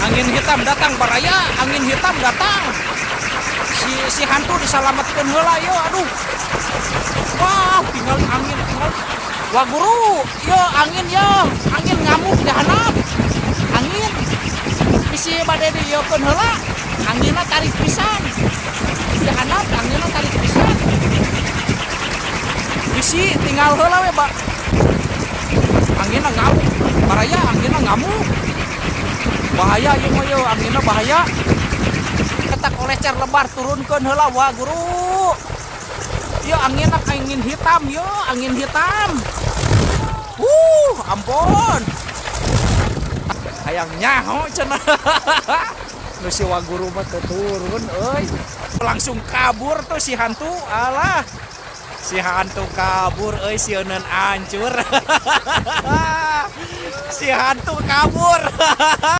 Angin hitam datang baraya, angin hitam datang. Si hantu diselamatkan heula yo, aduh. Wah, tinggal angin tinggal. Wah guru, yo angin ngamuk jahanam. Angin bisi bade dieupkeun heula. Anginna tarik pisan. Jahanam anginna tarik pisan. Bisi tinggal heula we, Pak. Anginna ngamuk. Baraya anginna ngamuk. Bahaya ieu mah yo, anginna bahaya. Ketak olecer lebar turunkeun heula wah guru. Yo anginna angin hitam yo, angin hitam. Ampun. Hayang nyaho cenah. Nu si wa guru mah teu turun euy. Langsung kabur tuh si hantu. Alah. Si hantu kabur euy sieun hancur. Si hantu kabur.